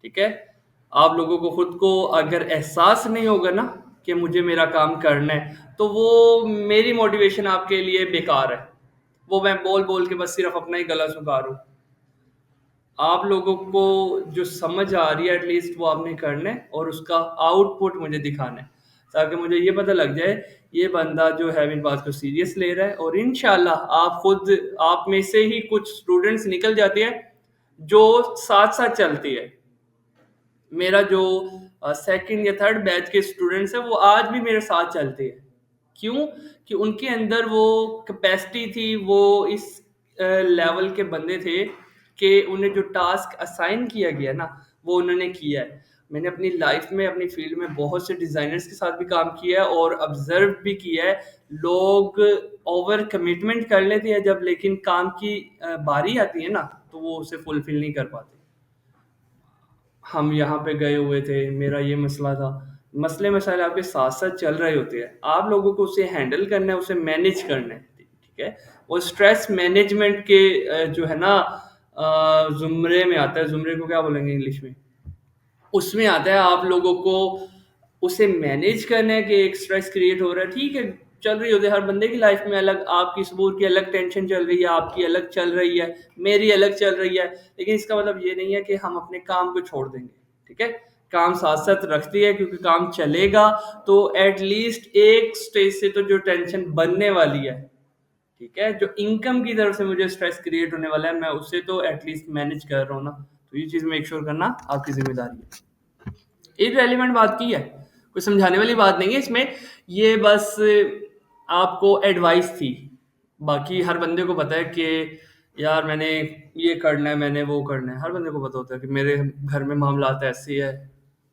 ठीक है? आप लोगों को खुद को अगर एहसास नहीं होगा ना कि मुझे मेरा काम करना है, तो वो मेरी मोटिवेशन आपके लिए बेकार है। वो मैं बोल-बोल के बस सिर्फ़ अपना ही गला सुखा रहा हूँ। आप लोगों को जो समझ आ रही है एटलीस्ट वो आपने करना है और उसका आउटपुट मुझे दिखाना है, ताकि मुझे ये पता लग जाए ये बंदा जो है मेरी बात को सीरियस ले रहा है और इंशाल्लाह आप खुद आप में से ही कुछ स्टूडेंट्स निकल जाते हैं जो साथ-साथ चलती है। मेरा जो सेकंड या थर्ड बैच के स्टूडेंट्स हैं वो आज भी मेरे साथ चलते हैं। क्यों? कि उनके अंदर वो कैपेसिटी थी, वो इस लेवल के बंदे थे कि उन्हें जो टास्क असाइन किया गया ना, वो उन्होंने किया है। मैंने अपनी लाइफ में, अपनी फील्ड में बहुत से डिज़ाइनर्स के साथ भी काम किया है और ऑब्ज़र्व भी किया है। लोग ओवर कमिटमेंट कर लेते हैं जब, लेकिन काम की बारी आती है ना, तो वो उसे फुलफ़िल नहीं कर पाते। हम यहाँ पे गए हुए थे, मेरा ये मसला था। मसले-मसाइल आपके साथ-साथ चल रहे होते हैं। आप लोगों को उसे हैंडल करना है, उसे मैनेज करना है, ठीक है? वो स्ट्रेस मैनेजमेंट के जो है ना ज़ुमरे में आता है, ज़ुमरे को क्या बोलेंगे इंग्लिश में? उसमें आता है आप लोगों को उसे मैनेज करना है कि एक स्ट्रेस क्रिएट हो रहा है, ठीक है, चल रही होती है हर बंदे की लाइफ में अलग, आपकी सुबह की अलग टेंशन चल रही है, आपकी अलग चल रही है, मेरी अलग चल रही है, लेकिन इसका मतलब ये नहीं है कि हम अपने काम को छोड़ देंगे, ठीक है? काम साथ-साथ रखती है क्योंकि काम चलेगा तो एट लीस्ट एक स्टेज से तो जो टेंशन बनने वाली है, ठीक है? जो इनकम की तरफ से मुझे स्ट्रेस क्रिएट होने वाला है, मैं उसे तो एट लीस्ट मैनेज कर रहा हूँ ना, तो ये चीज़ मेक श्योर करना आपकी ज़िम्मेदारी है। इररिलेवेंट बात की है, कोई समझाने वाली बात नहीं है इसमें, ये बस आपको एडवाइस थी। बाकी हर बंदे को पता है कि यार मैंने ये करना है, मैंने वो करना है, हर बंदे को पता होता है कि मेरे घर में मामलात ऐसे है,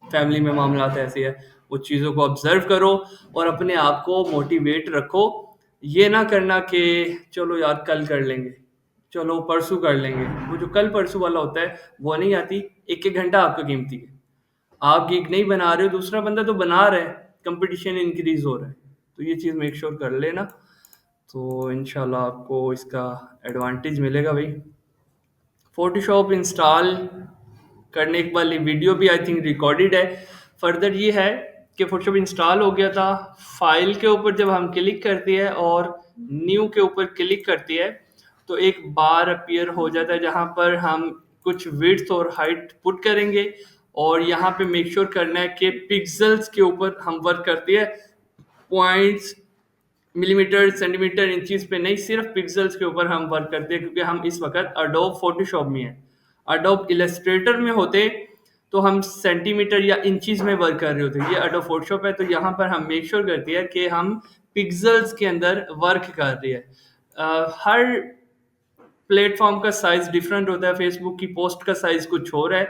फैमिली में मामलात ऐसे है। वो चीज़ों को ऑब्ज़र्व करो और अपने आप को मोटिवेट रखो। ये ना करना कि चलो यार कल कर लेंगे, चलो परसों कर लेंगे। वो जो कल-परसों वाला होता है, वो नहीं आती, 1-1 घंटा आपका कीमती है। आप गिग नहीं बना रहे हो, दूसरा बंदा तो बना रहा है, कंपटीशन इंक्रीज़ हो रहा है। तो ये चीज़ मेक श्योर कर लेना, तो इंशाल्लाह आपको इसका एडवांटेज मिलेगा भाई। फ़ोटोशॉप इंस्टॉल करने के वाली वीडियो भी आई थिंक रिकॉर्डेड है। फर्दर ये है कि फ़ोटोशॉप इंस्टॉल हो गया था, फ़ाइल के ऊपर जब हम क्लिक करते हैं और न्यू के ऊपर क्लिक करते हैं, तो एक बार अपीयर हो जाता है जहाँ पर हम कुछ विड्थ और हाइट पुट करेंगे और यहाँ पे मेक श्योर करना है कि पिक्सेल्स के ऊपर हम वर्क करते हैं, पॉइंट्स, मिलीमीटर, सेंटीमीटर, इंचेस पे नहीं, सिर्फ पिक्सेल्स के ऊपर हम वर्क करते हैं क्योंकि हम इस वक़्त एडोब फ़ोटोशॉप में हैं। एडोब इलस्ट्रेटर में होते तो हम सेंटीमीटर या इंचेस में वर्क कर रहे होते। ये एडोब फ़ोटोशॉप है तो यहाँ पर हम मेक श्योर करते हैं कि हम पिक्सेल्स के अंदर वर्क कर रहे हैं। हर प्लेटफ़ॉर्म का साइज़ डिफरेंट होता है, फेसबुक की पोस्ट का साइज़ कुछ और है,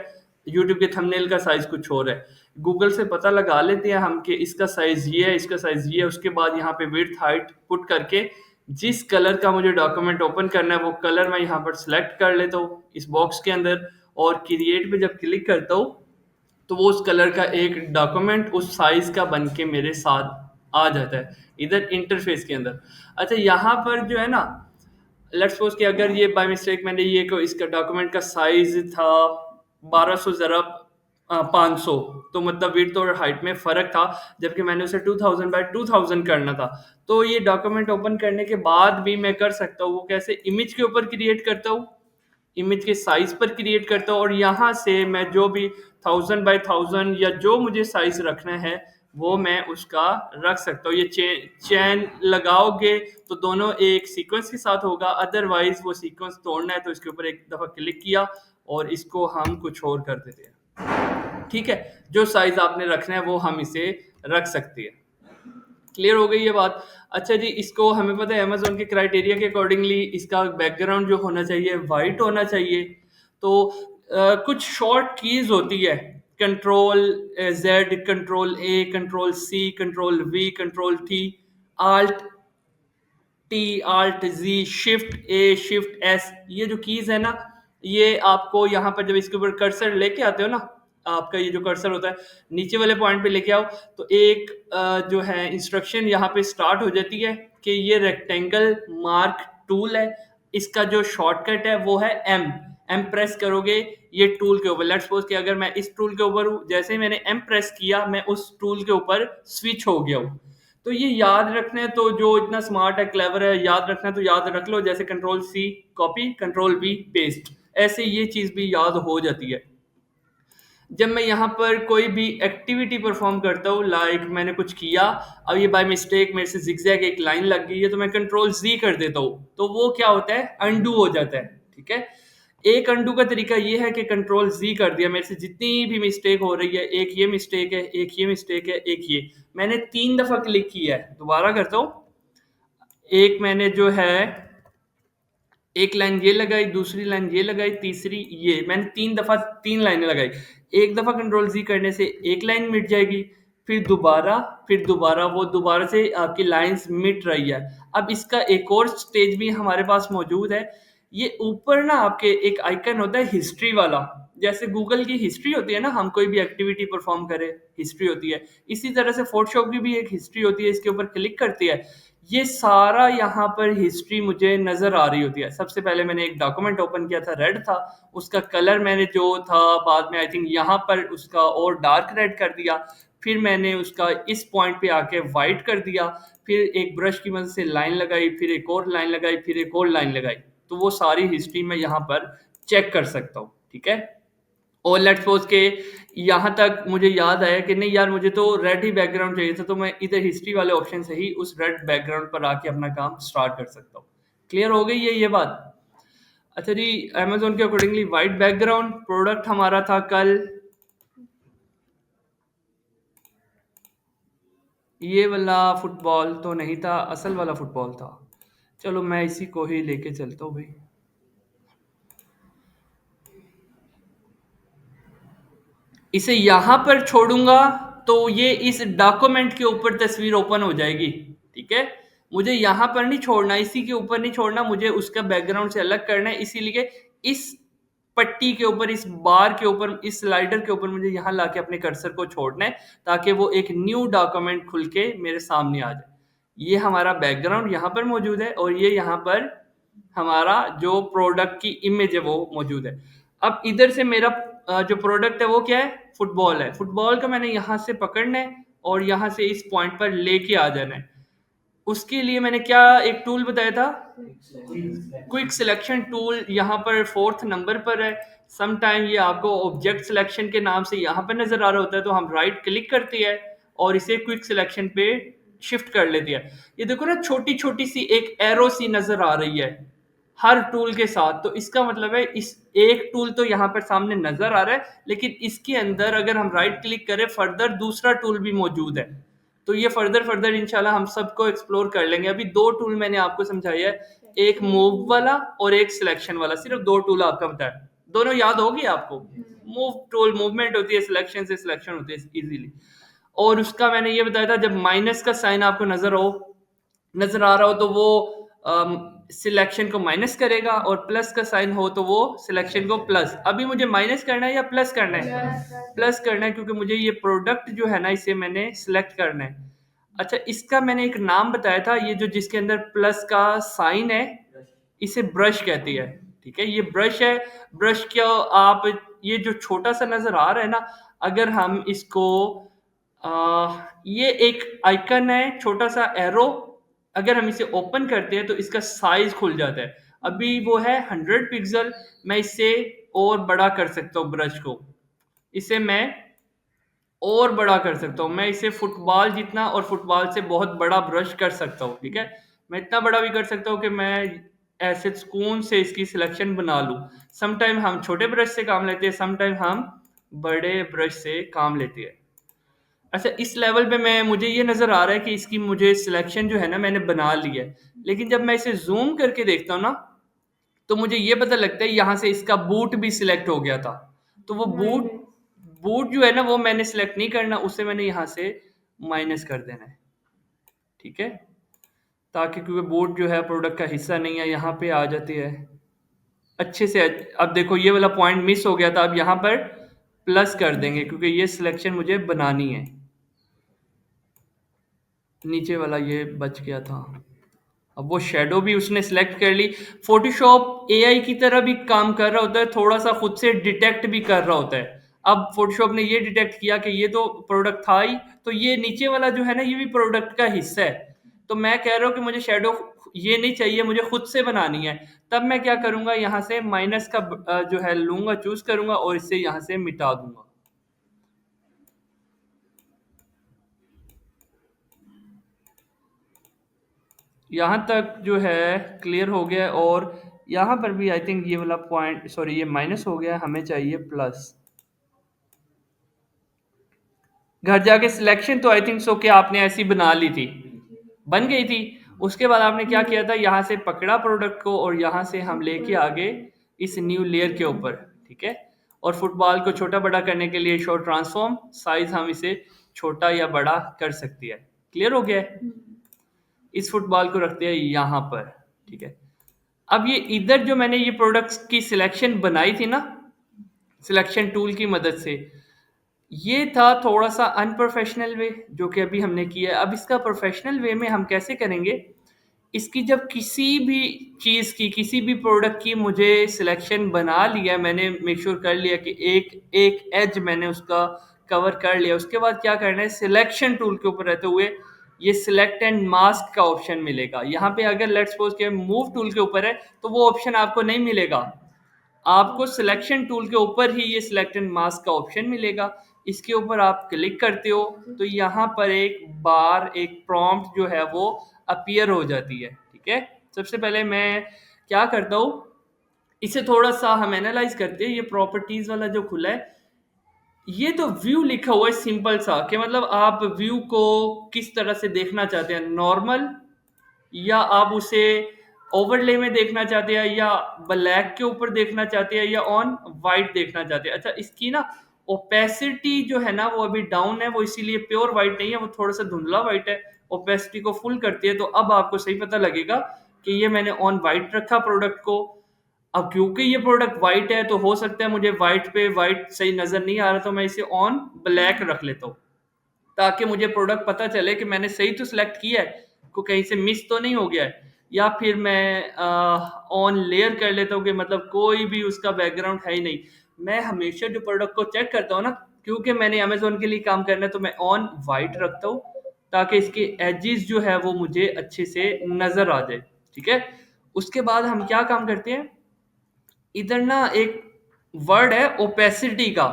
यूट्यूब के थंबनेल का साइज़ कुछ और है। गूगल से पता लगा लेते हैं हम कि इसका साइज़ ये है, इसका साइज़ ये है, उसके बाद यहाँ पे विड्थ, हाइट पुट करके जिस कलर का मुझे डॉक्यूमेंट ओपन करना है, वो कलर मैं यहाँ पर सेलेक्ट कर लेता हूँ इस बॉक्स के अंदर और क्रिएट पे जब क्लिक करता हूँ, तो वो उस कलर का एक डॉक्यूमेंट उस साइज़ का बन के मेरे साथ आ जाता है, इधर इंटरफ़ेस के अंदर। अच्छा, यहाँ पर जो है ना, लेट्स सपोज कि अगर ये बाय मिस्टेक मैंने ये को इसका डॉक्यूमेंट का साइज था 1200 ज़रब 500, तो मतलब विड्थ और हाइट में फ़र्क था, जबकि मैंने उसे 2000 बाय 2000 करना था। तो ये डॉक्यूमेंट ओपन करने के बाद भी मैं कर सकता हूँ, वो कैसे? इमेज के ऊपर क्रिएट करता हूँ, इमेज के साइज़ पर क्रिएट करता हूँ और यहाँ से मैं जो भी 1000 बाय 1000 या जो मुझे साइज़ रखना है, वो मैं उसका रख सकता हूँ। ये चैन लगाओगे तो दोनों एक सीक्वेंस के साथ होगा, अदरवाइज़ वो सीक्वेंस तोड़ना है तो इसके ऊपर एक दफ़ा क्लिक किया और इसको हम कुछ और कर देते हैं। ठीक है? जो साइज़ आपने रखना है वो हम इसे रख सकते हैं। क्लियर हो गई ये बात? अच्छा जी, इसको हमें पता है अमेज़न के क्राइटेरिया के अकॉर्डिंगली इसका बैकग्राउंड जो होना चाहिए व्हाइट होना चाहिए। तो कुछ शॉर्ट कीज़ होती है, control Z, control A, control C, control V, control T, alt T, alt Z, shift A, shift S, ये जो कीज़ है ना, ये आपको यहाँ पर जब इसके ऊपर कर्सर लेके आते हो ना, आपका ये जो कर्सर होता है, नीचे वाले पॉइंट पे लेके आओ, तो एक जो है इंस्ट्रक्शन यहाँ पे स्टार्ट हो जाती है कि ये रेक्टेंगल मार्क टूल है, इसका जो शॉर्टकट है वो है एम। एम प्रेस करोगे ये टूल के ऊपर, लेट्स सपोज कि अगर मैं इस टूल के ऊपर हूँ, जैसे ही मैंने एम प्रेस किया मैं उस टूल के ऊपर स्विच हो गया हूँ। तो ये याद रखना है, तो जो इतना स्मार्ट है, क्लेवर है, याद रखना है तो याद रख लो, जैसे control C copy, control V paste, ऐसे ये चीज़ भी याद हो जाती है। जब मैं यहाँ पर कोई भी एक्टिविटी परफॉर्म करता हूँ, लाइक मैंने कुछ किया, अब ये बाय मिस्टेक मेरे से जिगजैग एक लाइन लग गई है, तो मैं कंट्रोल जी कर देता हूँ, तो वो क्या होता है, अंडू हो जाता है। ठीक है, एक अंडू का तरीका ये है कि कंट्रोल जी कर दिया, मेरे से जितनी भी मिस्टेक हो रही है, एक ये मिस्टेक है, एक ये मिस्टेक है, एक ये मैंने 3 दफा क्लिक किया है, दोबारा करता हूँ। एक मैंने जो है एक लाइन ये लगाई, दूसरी लाइन ये लगाई, तीसरी ये, मैंने 3 दफा 3 लाइनें लगाई। एक दफा कंट्रोल जी करने से एक लाइन मिट जाएगी, फिर दोबारा वो दोबारा से आपकी लाइंस मिट रही है। अब इसका एक और स्टेज भी हमारे पास मौजूद है। ये ऊपर ना आपके एक आइकन होता है हिस्ट्री वाला, जैसे गूगल की हिस्ट्री होती है ना, हम कोई भी एक्टिविटी परफॉर्म करें हिस्ट्री होती है, इसी तरह से फोटोशॉप की भी एक हिस्ट्री होती है। इसके ऊपर क्लिक करती है, ये सारा यहाँ पर हिस्ट्री मुझे नजर आ रही होती है। सबसे पहले मैंने एक डॉक्यूमेंट ओपन किया था, रेड था, उसका कलर मैंने जो था बाद में आई थिंक यहाँ पर उसका और डार्क रेड कर दिया, फिर मैंने उसका इस पॉइंट पे आके वाइट कर दिया, फिर एक ब्रश की मदद से लाइन लगाई, फिर एक और लाइन लगाई, फिर एक और लाइन लगाई, तो वो सारी हिस्ट्री मैं यहाँ पर चेक कर सकता हूँ। ठीक है, और लेट्स सपोज के यहाँ तक मुझे याद आया कि नहीं यार मुझे तो रेड ही बैकग्राउंड चाहिए था, तो मैं इधर हिस्ट्री वाले ऑप्शन से ही उस रेड बैकग्राउंड पर आके अपना काम स्टार्ट कर सकता हूँ। क्लियर हो गई है ये बात? अच्छा जी, अमेजोन के अकॉर्डिंगली वाइट बैकग्राउंड प्रोडक्ट हमारा था कल ये वाला, फुटबॉल तो नहीं था, असल वाला फुटबॉल था। चलो मैं इसी को ही लेके चलता हूँ भाई। इसे यहाँ पर छोड़ूंगा तो ये इस डॉक्यूमेंट के ऊपर तस्वीर ओपन हो जाएगी। ठीक है, मुझे यहाँ पर नहीं छोड़ना, इसी के ऊपर नहीं छोड़ना, मुझे उसका बैकग्राउंड से अलग करना है, इसीलिए इस पट्टी के ऊपर, इस बार के ऊपर, इस स्लाइडर के ऊपर मुझे यहाँ लाके अपने कर्सर को छोड़ना है, ताकि वो एक न्यू डॉक्यूमेंट खुल के मेरे सामने आ जाए। ये हमारा बैकग्राउंड यहाँ पर मौजूद है और ये यहाँ पर हमारा जो प्रोडक्ट की इमेज है वो मौजूद है। अब इधर से मेरा जो प्रोडक्ट है वो क्या है, फुटबॉल है। फुटबॉल का मैंने यहाँ से पकड़ना है और यहाँ से इस पॉइंट पर लेके आ जाना है। उसके लिए मैंने क्या एक टूल बताया था, क्विक सिलेक्शन टूल, यहाँ पर 4th नंबर पर है। सम टाइम ये आपको ऑब्जेक्ट सिलेक्शन के नाम से यहाँ पर नजर आ रहा होता है, तो हम राइट क्लिक करते हैं और इसे क्विक सिलेक्शन पे शिफ्ट कर लेते हैं। ये देखो ना, छोटी छोटी सी एक एरो सी नजर आ रही है हर टूल के साथ, तो इसका मतलब है इस एक टूल तो यहाँ पर सामने नजर आ रहा है, लेकिन इसके अंदर अगर हम राइट क्लिक करें फर्दर दूसरा टूल भी मौजूद है। तो ये फर्दर फर्दर इंशाल्लाह हम सबको एक्सप्लोर कर लेंगे। अभी 2 टूल मैंने आपको समझाया है, एक मूव वाला और एक सिलेक्शन वाला, सिर्फ 2 टूल आपका बताया, दोनों याद होगी आपको। मूव टूल मूवमेंट होती है, सिलेक्शन से सिलेक्शन होती है इजीली। और उसका मैंने ये बताया था, जब माइनस का साइन आपको नजर आ रहा हो तो वो सिलेक्शन को माइनस करेगा, और प्लस का साइन हो तो वो सिलेक्शन को प्लस। अभी मुझे माइनस करना है या प्लस करना है? प्लस करना है, क्योंकि मुझे ये प्रोडक्ट जो है ना इसे मैंने सिलेक्ट करना है। अच्छा, इसका मैंने एक नाम बताया था, ये जो जिसके अंदर प्लस का साइन है इसे ब्रश कहती है। ठीक है, ये ब्रश है। ब्रश क्या, आप ये जो छोटा सा नजर आ रहा है ना, अगर हम इसको ये एक आइकन है छोटा सा एरो, अगर हम इसे ओपन करते हैं तो इसका साइज खुल जाता है। अभी वो है 100 पिक्सल, मैं इसे और बड़ा कर सकता हूँ, ब्रश को इसे मैं और बड़ा कर सकता हूँ, मैं इसे फुटबॉल जितना और फुटबॉल से बहुत बड़ा ब्रश कर सकता हूँ। ठीक है, मैं इतना बड़ा भी कर सकता हूँ कि मैं ऐसे सुकून से इसकी सिलेक्शन बना लूँ। समटाइम हम छोटे ब्रश से काम लेते हैं, समटाइम हम बड़े ब्रश से काम लेते हैं। अच्छा, इस लेवल पे मैं मुझे ये नज़र आ रहा है कि इसकी मुझे सिलेक्शन जो है ना मैंने बना ली है, लेकिन जब मैं इसे जूम करके देखता हूँ ना तो मुझे ये पता लगता है यहाँ से इसका बूट भी सिलेक्ट हो गया था। तो वो बूट बूट जो है ना वो मैंने सिलेक्ट नहीं करना, उसे मैंने यहाँ से माइनस कर देना है। ठीक है, ताकि क्योंकि बूट जो है प्रोडक्ट का हिस्सा नहीं है, यहाँ पे आ जाती है अच्छे से। अब देखो ये वाला पॉइंट मिस हो गया था, अब यहाँ पर प्लस कर देंगे क्योंकि ये सिलेक्शन मुझे बनानी है। नीचे वाला ये बच गया था। अब वो शेडो भी उसने सेलेक्ट कर ली। फोटोशॉप एआई की तरह भी काम कर रहा होता है, थोड़ा सा खुद से डिटेक्ट भी कर रहा होता है। अब फोटोशॉप ने ये डिटेक्ट किया कि ये तो प्रोडक्ट था ही, तो ये नीचे वाला जो है ना ये भी प्रोडक्ट का हिस्सा है। तो मैं कह रहा हूँ कि मुझे शेडो ये नहीं चाहिए, मुझे खुद से बनानी है। तब मैं क्या करूंगा, यहाँ से माइनस का जो है लूंगा, चूज करूंगा और इसे यहाँ से मिटा दूंगा। यहाँ तक जो है क्लियर हो गया। और यहाँ पर भी आई थिंक ये वाला पॉइंट, सॉरी ये माइनस हो गया, हमें चाहिए प्लस। घर जाके सिलेक्शन तो आई थिंक सो कि आपने ऐसी बना ली थी, बन गई थी। उसके बाद आपने क्या किया था, यहाँ से पकड़ा प्रोडक्ट को और यहाँ से हम लेके आ गए इस न्यू लेयर के ऊपर, ठीक है। और फुटबॉल को छोटा बड़ा करने के लिए शो ट्रांसफॉर्म साइज हम इसे छोटा या बड़ा कर सकती है। क्लियर हो गया है। इस फुटबॉल को रखते हैं यहाँ पर, ठीक है। अब ये इधर जो मैंने ये प्रोडक्ट्स की सिलेक्शन बनाई थी ना, सिलेक्शन टूल की मदद से, ये था थोड़ा सा अनप्रोफेशनल वे जो कि अभी हमने किया है। अब इसका प्रोफेशनल वे में हम कैसे करेंगे, इसकी जब किसी भी चीज़ की, किसी भी प्रोडक्ट की मुझे सिलेक्शन बना लिया, मैंने मेक श्योर कर लिया कि एक एक एज मैंने उसका कवर कर लिया। उसके बाद क्या करना है, सिलेक्शन टूल के ऊपर रहते हुए ये सिलेक्ट एंड मास्क का ऑप्शन मिलेगा। यहाँ पे अगर लेट्स सपोज के मूव टूल के ऊपर है तो वो ऑप्शन आपको नहीं मिलेगा, आपको सिलेक्शन टूल के ऊपर ही ये सिलेक्ट एंड मास्क का ऑप्शन मिलेगा। इसके ऊपर आप क्लिक करते हो तो यहाँ पर एक बार एक प्रॉम्प्ट जो है वो अपीयर हो जाती है, ठीक है। सबसे पहले मैं क्या करता हूँ, इसे थोड़ा सा हम एनालाइज करते हैं। ये प्रॉपर्टीज वाला जो खुला है, ये तो व्यू लिखा हुआ है सिंपल सा, कि मतलब आप व्यू को किस तरह से देखना चाहते हैं, नॉर्मल, या आप उसे ओवरले में देखना चाहते हैं, या ब्लैक के ऊपर देखना चाहते हैं, या ऑन वाइट देखना चाहते हैं। अच्छा, इसकी ना ओपेसिटी जो है ना वो अभी डाउन है, वो इसीलिए प्योर वाइट नहीं है, वो थोड़ा सा धुंधला वाइट है। ओपेसिटी को फुल करती है तो अब आपको सही पता लगेगा कि ये मैंने ऑन वाइट रखा प्रोडक्ट को। अब क्योंकि ये प्रोडक्ट वाइट है तो हो सकता है मुझे वाइट पे वाइट सही नजर नहीं आ रहा, तो मैं इसे ऑन ब्लैक रख लेता हूँ, ताकि मुझे प्रोडक्ट पता चले कि मैंने सही तो सिलेक्ट किया है, को कहीं से मिस तो नहीं हो गया है। या फिर मैं ऑन लेयर कर लेता हूँ कि मतलब कोई भी उसका बैकग्राउंड है ही नहीं। मैं हमेशा जो प्रोडक्ट को चेक करता हूँ ना, क्योंकि मैंने अमेजोन के लिए काम करना है, तो मैं ऑन वाइट रखता हूँ ताकि इसके एजेस जो है वो मुझे अच्छे से नजर आ जाए, ठीक है। उसके बाद हम क्या काम करते हैं, इधर ना एक वर्ड है ओपेसिटी का।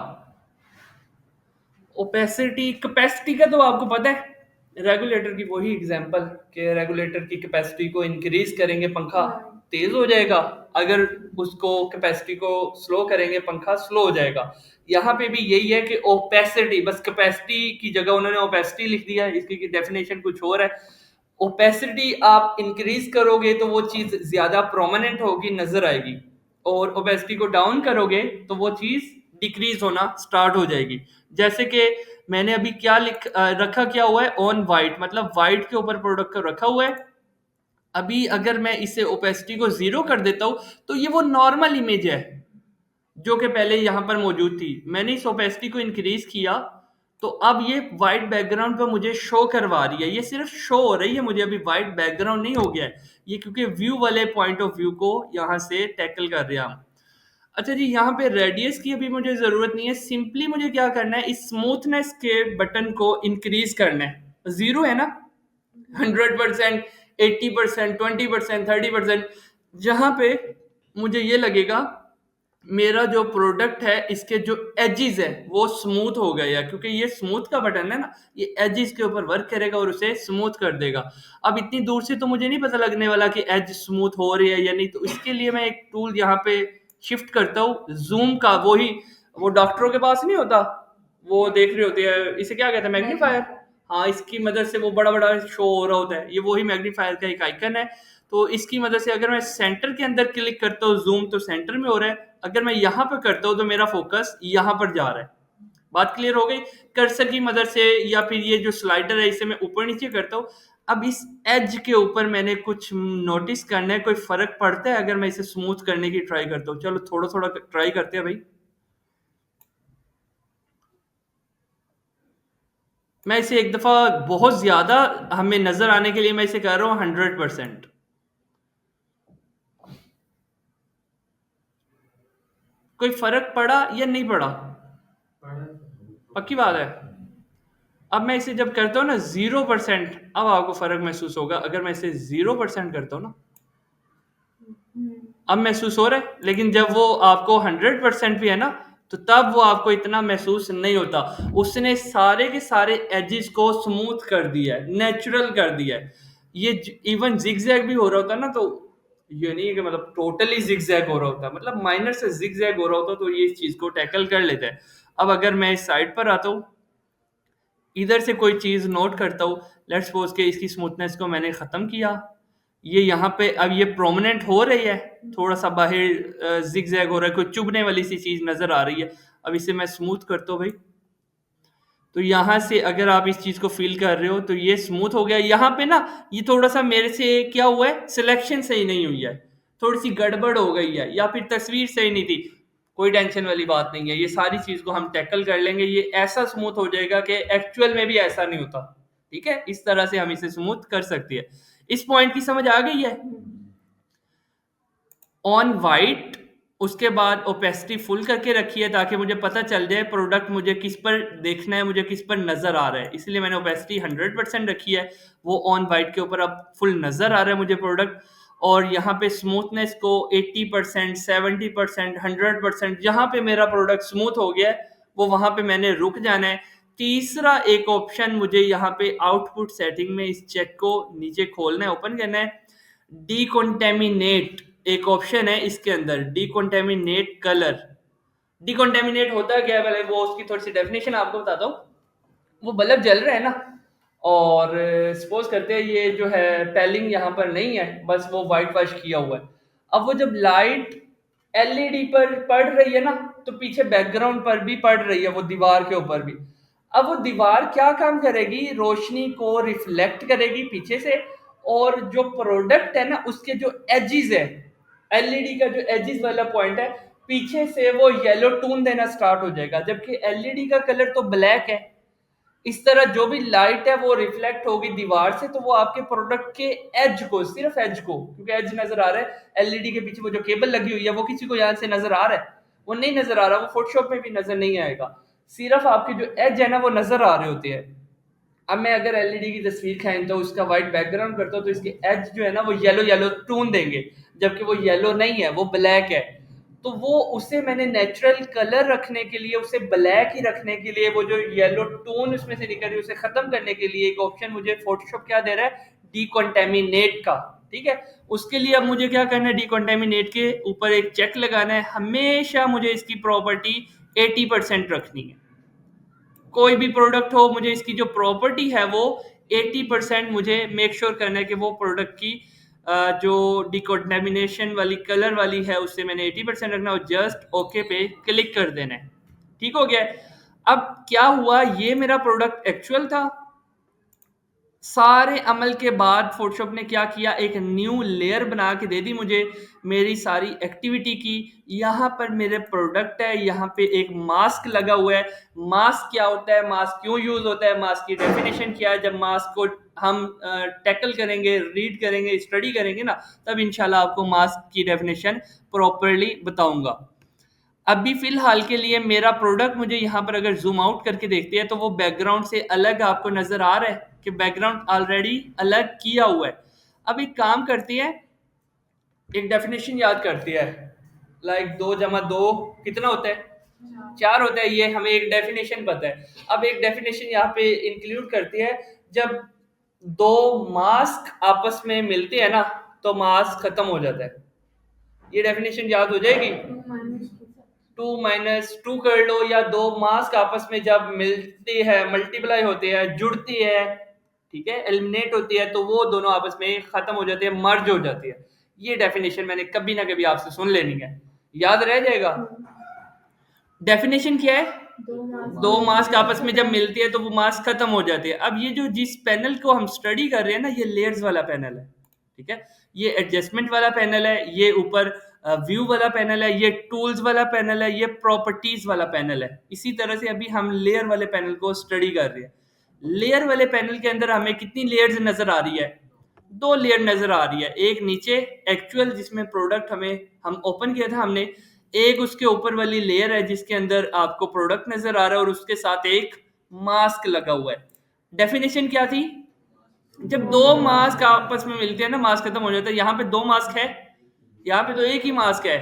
ओपेसिटी, कैपेसिटी का तो आपको पता है, रेगुलेटर की वही एग्जांपल, कि रेगुलेटर की कैपेसिटी को इंक्रीज करेंगे पंखा तेज हो जाएगा, अगर उसको कैपेसिटी को स्लो करेंगे पंखा स्लो हो जाएगा। यहाँ पे भी यही है कि ओपेसिटी, बस कैपेसिटी की जगह उन्होंने ओपेसिटी लिख दिया है, इसकी डेफिनेशन कुछ और है। ओपेसिटी आप इंक्रीज करोगे तो वो चीज ज्यादा प्रोमिनेंट होगी, नजर आएगी, और ओपेसिटी को डाउन करोगे तो वो चीज डिक्रीज होना स्टार्ट हो जाएगी। जैसे कि मैंने अभी क्या रखा क्या हुआ है, ऑन वाइट, मतलब वाइट के ऊपर प्रोडक्ट को रखा हुआ है। अभी अगर मैं इसे ओपेसिटी को जीरो कर देता हूं तो ये वो नॉर्मल इमेज है जो कि पहले यहाँ पर मौजूद थी। मैंने इस ओपेसिटी को इंक्रीज किया तो अब ये वाइट बैकग्राउंड पर मुझे शो करवा रही है, ये सिर्फ शो हो रही है मुझे, अभी वाइट बैकग्राउंड नहीं हो गया है ये, क्योंकि व्यू वाले पॉइंट ऑफ व्यू को यहाँ से टैकल कर रहे हैं हम। अच्छा जी, यहाँ पे रेडियस की अभी मुझे जरूरत नहीं है, सिंपली मुझे क्या करना है, इस स्मूथनेस के बटन को इंक्रीज करना है। जीरो है ना, 100%, 80%, 20%, 30%, जहां पे मुझे ये लगेगा मेरा जो प्रोडक्ट है इसके जो एजेस है वो स्मूथ हो गए हैं, क्योंकि ये स्मूथ का बटन है ना, ये एजेस के ऊपर वर्क करेगा और उसे स्मूथ कर देगा। अब इतनी दूर से तो मुझे नहीं पता लगने वाला कि एज स्मूथ हो रही है या नहीं, तो इसके लिए मैं एक टूल यहाँ पे शिफ्ट करता हूँ, जूम का, वही वो डॉक्टरों के पास नहीं होता, वो देख रहे होते हैं, इसे क्या कहते हैं, मैग्नीफायर। हाँ, इसकी मदद से वो बड़ा बड़ा शो हो रहा होता है, ये वही मैग्नीफायर का एक आइकन है। तो इसकी मदद से अगर मैं सेंटर के अंदर क्लिक करता हूँ जूम, तो सेंटर में हो रहा है, अगर मैं यहाँ पे करता हूँ तो मेरा फोकस यहाँ पर जा रहा है। बात क्लियर हो गई। कर्सर की मदद से या फिर ये जो स्लाइडर है इसे मैं ऊपर नीचे करता हूँ। अब इस एज के ऊपर मैंने कुछ नोटिस करना है, कोई फर्क पड़ता है अगर मैं इसे स्मूथ करने की ट्राई करता हूँ? चलो थोड़ा थोड़ा ट्राई करते हैं भाई। मैं इसे एक दफा बहुत ज्यादा हमें नजर आने के लिए मैं इसे कर रहा हूँ 100%। कोई फर्क पड़ा या नहीं पड़ा? पक्की बात है। अब मैं इसे जब करता हूँ ना 0%, अब आपको फर्क महसूस होगा। अगर मैं इसे 0% करता हूँ ना, अब महसूस हो रहा है, लेकिन जब वो आपको 100% भी है ना, तो तब वो आपको इतना महसूस नहीं होता। उसने सारे के सारे एजेस को स्मूथ कर दिया है, नेचुरल कर दिया है। ये इवन जिगजैग भी हो रहा होता ना, तो ये नहीं है कि मतलब टोटली जिगजैग हो रहा होता, मतलब माइनर से जिगजैग हो रहा होता, तो ये इस चीज को टैकल कर लेते हैं। अब अगर मैं इस साइड पर आता हूँ, इधर से कोई चीज नोट करता हूँ, लेट्स सपोज के इसकी स्मूथनेस को मैंने खत्म किया, ये यहाँ पे अब ये प्रोमिनेंट हो रही है, थोड़ा सा बाहर जिगजैग हो रहा है, कोई चुभने वाली सी चीज नजर आ रही है। अब इसे मैं स्मूथ करता हूँ भाई, तो यहाँ से अगर आप इस चीज को फील कर रहे हो तो ये स्मूथ हो गया। यहाँ पे ना ये थोड़ा सा मेरे से क्या हुआ है, सिलेक्शन सही नहीं हुई है, थोड़ी सी गड़बड़ हो गई है, या फिर तस्वीर सही नहीं थी। कोई टेंशन वाली बात नहीं है, ये सारी चीज को हम टैकल कर लेंगे, ये ऐसा स्मूथ हो जाएगा कि एक्चुअल में भी ऐसा नहीं होता। ठीक है, इस तरह से हम इसे स्मूथ कर सकती है। इस पॉइंट की समझ आ गई है? ऑन वाइट, उसके बाद ओपेसिटी फुल करके रखी है ताकि मुझे पता चल जाए प्रोडक्ट मुझे किस पर देखना है, मुझे किस पर नजर आ रहा है, इसलिए मैंने ओपेसिटी 100% रखी है। वो ऑन वाइट के ऊपर अब फुल नजर आ रहा है मुझे प्रोडक्ट। और यहाँ पे स्मूथनेस को 80%, 70%, 100%, जहाँ पे मेरा प्रोडक्ट स्मूथ हो गया है वो वहां पे मैंने रुक जाना है। तीसरा एक ऑप्शन मुझे यहाँ पे आउटपुट सेटिंग में इस चेक को नीचे खोलना है, ओपन करना है। डिकॉन्टेमिनेट एक ऑप्शन है इसके अंदर, डिकॉन्टेमिनेट कलर। डिकॉन्टेमिनेट होता है क्या है, पहले वो उसकी थोड़ी सी डेफिनेशन आपको बताता हूँ। वो बल्ब जल रहा है ना, और सपोज करते हैं ये जो है पेलिंग यहाँ पर नहीं है, बस वो वाइट वॉश किया हुआ है। अब वो जब लाइट एलईडी पर पड़ रही है ना, तो पीछे बैकग्राउंड पर भी पड़ रही है, वो दीवार के ऊपर भी। अब वो दीवार क्या काम करेगी, रोशनी को रिफ्लेक्ट करेगी पीछे से, और जो प्रोडक्ट है ना उसके जो एजिस है, एलईडी का जो एजिस वाला पॉइंट है, पीछे से वो येलो टोन देना स्टार्ट हो जाएगा, जबकि एलईडी का कलर तो ब्लैक है। इस तरह जो भी लाइट है वो रिफ्लेक्ट होगी दीवार से, तो वो आपके प्रोडक्ट के एज को, सिर्फ एज को, क्योंकि एज नजर आ रहा है एलईडी के पीछे, वो जो केबल लगी हुई है वो किसी को यहाँ से नजर आ रहा है, वो नहीं नजर आ रहा, वो फोटोशॉप में भी नजर नहीं आएगा। सिर्फ आपके जो एज है ना वो नजर आ रहे होते हैं। अब मैं अगर एलईडी की तस्वीर खींचता हूँ, उसका व्हाइट बैकग्राउंड करता हूँ, तो इसके एज जो है ना वो येलो येलो टोन देंगे, जबकि वो येलो नहीं है, वो ब्लैक है। तो वो उसे मैंने नेचुरल कलर रखने के लिए, उसे ब्लैक ही रखने के लिए, वो जो येलो टोन उसमें से निकल रही है उसे खत्म करने के लिए एक ऑप्शन मुझे फोटोशॉप क्या दे रहा है, डिकॉन्टेमिनेट का। ठीक है, उसके लिए अब मुझे क्या करना है, डिकॉन्टेमिनेट के ऊपर एक चेक लगाना है। हमेशा मुझे इसकी प्रॉपर्टी 80% रखनी है। कोई भी प्रोडक्ट हो, मुझे इसकी जो प्रॉपर्टी है वो 80% मुझे मेक श्योर करना है कि वो प्रोडक्ट की जो डिकॉन्टेमिनेशन वाली कलर वाली है उससे मैंने 80% रखना, और जस्ट ओके पे क्लिक कर देना है। ठीक हो गया। अब क्या हुआ, ये मेरा प्रोडक्ट एक्चुअल था। सारे अमल के बाद फोटोशॉप ने क्या किया, एक न्यू लेयर बना के दे दी मुझे मेरी सारी एक्टिविटी की। यहाँ पर मेरे प्रोडक्ट है, यहाँ पे एक मास्क लगा हुआ है। मास्क क्या होता है, मास्क क्यों यूज होता है, मास्क की डेफिनेशन क्या है, जब मास्क को हम टैकल करेंगे, रीड करेंगे, स्टडी करेंगे ना, तब इंशाल्लाह आपको मास्क की डेफिनेशन प्रॉपरली बताऊंगा। अभी फिलहाल के लिए मेरा प्रोडक्ट मुझे यहाँ पर अगर जूम आउट करके देखते हैं तो वो बैकग्राउंड से अलग आपको नजर आ रहा है कि बैकग्राउंड ऑलरेडी अलग किया हुआ है। अब एक काम करती है, एक डेफिनेशन याद करती है, लाइक 2 + 2 कितना होता है, 4 होता है, ये हमें एक डेफिनेशन पता है। अब एक डेफिनेशन यहाँ पे इंक्लूड करती है, जब दो मास्क आपस में मिलते हैं ना तो मास्क खत्म हो जाता है। ये डेफिनेशन याद हो जाएगी, 2 - 2 कर लो, या दो मास्क आपस में जब मिलती है, मल्टीप्लाई होती है, जुड़ती है, ठीक है, एलिमिनेट होती है, तो वो दोनों आपस में खत्म हो जाती है, मर्ज हो जाती है। ये डेफिनेशन मैंने कभी ना कभी आपसे सुन लेनी है, याद रह जाएगा। डेफिनेशन क्या है, दो मास्क आपस में जब मिलती है तो वो मास्क खत्म हो जाती है। अब ये जो जिस पैनल को हम स्टडी कर रहे हैं ना, ये लेयर्स वाला पैनल है। ठीक है, ये एडजस्टमेंट वाला पैनल है, ये ऊपर व्यू वाला पैनल है, ये टूल्स वाला पैनल है, ये प्रॉपर्टीज वाला पैनल है। इसी तरह से अभी हम लेयर वाले पैनल को स्टडी कर रहे हैं। लेयर वाले पैनल के अंदर हमें कितनी लेयर्स नजर आ रही है, 2 लेयर नजर आ रही है। एक नीचे एक्चुअल जिसमें प्रोडक्ट हमें हम ओपन किया था हमने, एक उसके ऊपर वाली लेयर है जिसके अंदर आपको प्रोडक्ट नजर आ रहा है और उसके साथ एक मास्क लगा हुआ है। डेफिनेशन क्या थी? जब दो मास्क आपस में मिलते हैं ना, मास्क खत्म हो जाता है। यहाँ पे दो मास्क है, यहाँ पे तो एक ही मास्क है।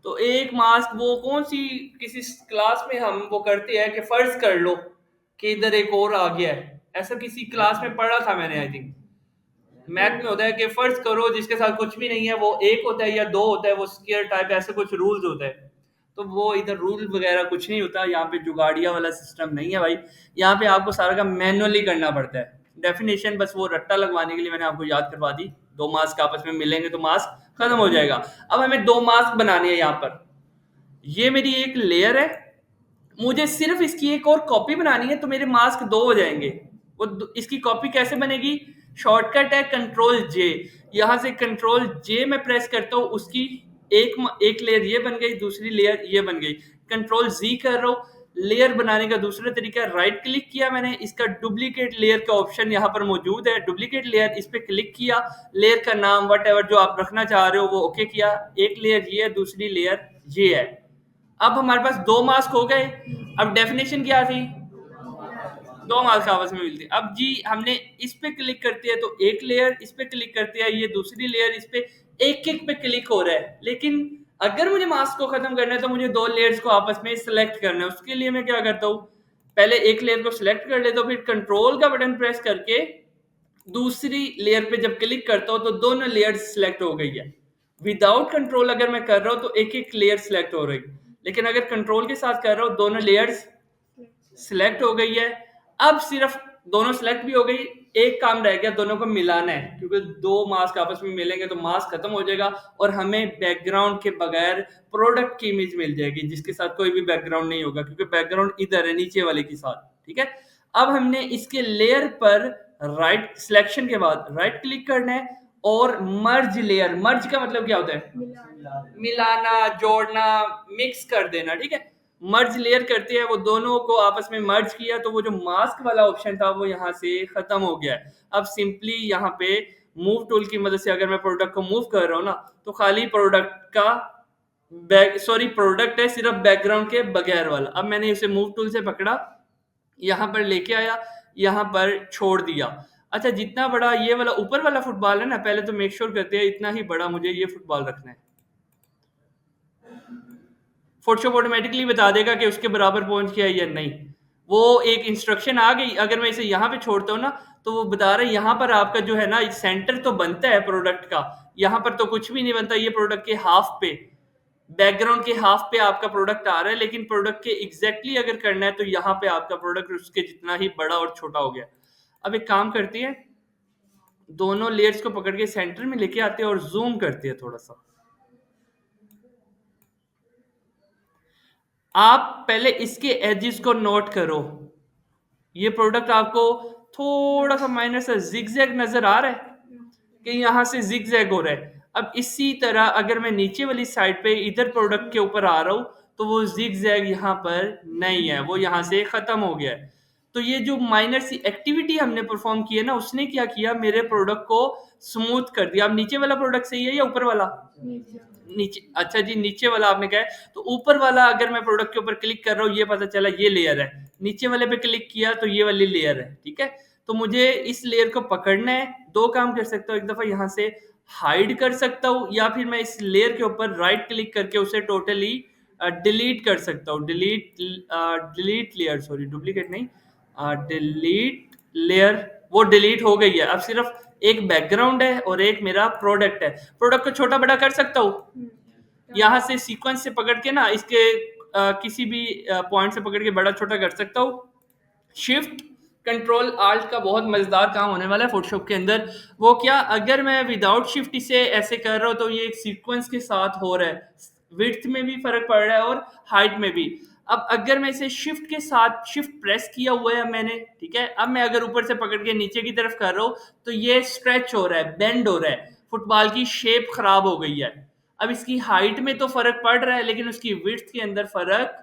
तो एक मास्क वो कौन सी, किसी क्लास में हम वो करते हैं कि फर्ज कर लो कि इधर एक और आ गया है, ऐसा किसी क्लास में पढ़ा था मैंने, आई थिंक मैथ में होता है कि फर्ज करो जिसके साथ कुछ भी नहीं है वो एक होता है या दो होता है, वो स्क्वायर टाइप ऐसे कुछ रूल्स होता है। तो वो इधर रूल वगैरह कुछ नहीं होता, यहाँ पे जुगाड़िया वाला सिस्टम नहीं है भाई। यहाँ पे आपको सारा का मैनुअली करना पड़ता है। डेफिनेशन बस वो रट्टा लगवाने के लिए मैंने आपको याद करवा दी। दो मास्क आपस में मिलेंगे तो मास्क खत्म हो जाएगा। अब हमें दो मास्क बनाने हैं यहाँ पर। ये मेरी एक लेयर है, मुझे सिर्फ इसकी एक और कॉपी बनानी है तो मेरे मास्क दो हो जाएंगे। इसकी कॉपी कैसे बनेगी? शॉर्टकट है कंट्रोल जे। यहां से कंट्रोल जे में प्रेस करता हूँ, उसकी एक लेयर ये बन गई, दूसरी लेयर ये बन गई। कंट्रोल जी कर रहा हूँ। लेयर बनाने का दूसरा तरीका, राइट क्लिक किया मैंने, इसका डुप्लीकेट लेयर का ऑप्शन यहाँ पर मौजूद है। डुप्लीकेट लेयर, इस पे क्लिक किया, लेयर का नाम वट एवर जो आप रखना चाह रहे हो वो ओके किया। एक लेयर ये है, दूसरी लेयर ये है। अब हमारे पास दो मास्क हो गए। अब डेफिनेशन क्या थी? दो मास्क आपस में मिलती है। अब जी हमने इस पे क्लिक करते हैं तो एक लेयर, इस पे क्लिक करते हैं ये दूसरी लेयर, इस पे एक एक पे क्लिक हो रहा है। लेकिन अगर मुझे मास्क को खत्म करना है तो मुझे दो लेयर्स को आपस में सिलेक्ट करना है। उसके लिए मैं क्या करता हूँ, पहले एक लेयर को सिलेक्ट कर लेता हूँ, फिर कंट्रोल का बटन प्रेस करके दूसरी लेयर पे जब क्लिक करता हूँ तो दोनों लेयर सिलेक्ट हो गई है। विदाउट कंट्रोल अगर मैं कर रहा हूँ तो एक एक लेयर सिलेक्ट हो रही, लेकिन अगर कंट्रोल के साथ कर रहा हूँ दोनों लेयर्स सिलेक्ट हो गई है। अब सिर्फ दोनों सिलेक्ट भी हो गई, एक काम रह गया, दोनों को मिलाना है, क्योंकि दो मास्क आपस में मिलेंगे तो मास्क खत्म हो जाएगा और हमें बैकग्राउंड के बगैर प्रोडक्ट की इमेज मिल जाएगी जिसके साथ कोई भी बैकग्राउंड नहीं होगा, क्योंकि बैकग्राउंड इधर है नीचे वाले के साथ। ठीक है, अब हमने इसके लेयर पर राइट सिलेक्शन के बाद राइट क्लिक करना है और मर्ज लेयर। मर्ज का मतलब क्या होता है? मिलाना, जोड़ना, मिक्स कर देना। ठीक है, मर्ज लेयर करते हैं, वो दोनों को आपस में मर्ज किया तो वो जो मास्क वाला ऑप्शन था वो यहाँ से खत्म हो गया है। अब सिंपली यहाँ पे मूव टूल की मदद से अगर मैं प्रोडक्ट को मूव कर रहा हूँ ना तो खाली प्रोडक्ट का प्रोडक्ट है सिर्फ बैकग्राउंड के बगैर वाला। अब मैंने इसे मूव टूल से पकड़ा, यहाँ पर लेके आया, यहाँ पर छोड़ दिया। अच्छा, जितना बड़ा ये वाला ऊपर वाला फुटबॉल है ना, पहले तो मेक श्योर करते हैं इतना ही बड़ा मुझे ये फुटबॉल रखना है। फोटोशॉप ऑटोमेटिकली बता देगा कि उसके बराबर पहुंच गया या नहीं। वो एक इंस्ट्रक्शन आ गई। अगर मैं इसे यहाँ पे छोड़ता हूँ ना तो वो बता रहा है यहाँ पर आपका जो है ना सेंटर तो बनता है प्रोडक्ट का, यहाँ पर तो कुछ भी नहीं बनता। ये प्रोडक्ट के हाफ पे, बैकग्राउंड के हाफ पे आपका प्रोडक्ट आ रहा है, लेकिन प्रोडक्ट के एग्जैक्टली अगर करना है तो यहाँ पे आपका प्रोडक्ट उसके जितना ही बड़ा और छोटा हो गया। अब एक काम करते हैं, दोनों लेयर्स को पकड़ के सेंटर में लेके आते हैं और जूम करते हैं थोड़ा सा। आप पहले इसके एजेस को नोट करो। ये प्रोडक्ट आपको थोड़ा सा माइनर सा जिगजैग नजर आ रहा है कि यहाँ से जिगजैग हो रहा है। अब इसी तरह अगर मैं नीचे वाली साइड पे इधर प्रोडक्ट के ऊपर आ रहा हूँ तो वो जिगजैग यहाँ पर नहीं है, वो यहाँ से खत्म हो गया है। तो ये जो माइनर सी एक्टिविटी हमने परफॉर्म की है ना, उसने क्या किया, मेरे प्रोडक्ट को स्मूथ कर दिया। अब नीचे वाला प्रोडक्ट सही है या ऊपर वाला? नीचे। अच्छा जी, नीचे वाला आपने कहा है तो ऊपर वाला अगर मैं प्रोडक्ट के ऊपर क्लिक कर रहा हूँ ये पता चला ये लेयर है, नीचे वाले पे क्लिक किया तो ये वाली लेयर है। ठीक है, तो मुझे इस लेयर को पकड़ना है। दो काम कर सकता हूँ, एक दफा यहाँ से हाइड कर सकता हूँ या फिर मैं इस लेयर के ऊपर राइट क्लिक करके उसे टोटली डिलीट कर सकता हूँ। डिलीट लेयर, सॉरी डुप्लीकेट नहीं, डिलीट लेयर। वो डिलीट हो गई है। अब सिर्फ एक बैकग्राउंड है और एक मेरा प्रोडक्ट है। प्रोडक्ट को छोटा बड़ा कर सकता हूँ, यहाँ से सीक्वेंस से पकड़ के ना इसके किसी भी पॉइंट से पकड़ के बड़ा छोटा कर सकता हूँ। शिफ्ट कंट्रोल आल्ट का बहुत मजेदार काम होने वाला है फोटोशॉप के अंदर। वो क्या, अगर मैं विदाउट शिफ्ट इसे ऐसे कर रहा हूँ तो ये एक सीक्वेंस के साथ हो रहा है, विड्थ में भी फर्क पड़ रहा है और हाइट में भी। अब अगर मैं इसे शिफ्ट के साथ, शिफ्ट प्रेस किया हुआ है मैंने, ठीक है, अब मैं अगर ऊपर से पकड़ के नीचे की तरफ कर रहा हूँ तो ये स्ट्रेच हो रहा है, बेंड हो रहा है, फुटबॉल की शेप खराब हो गई है। अब इसकी हाइट में तो फर्क पड़ रहा है लेकिन उसकी विड्थ के अंदर फर्क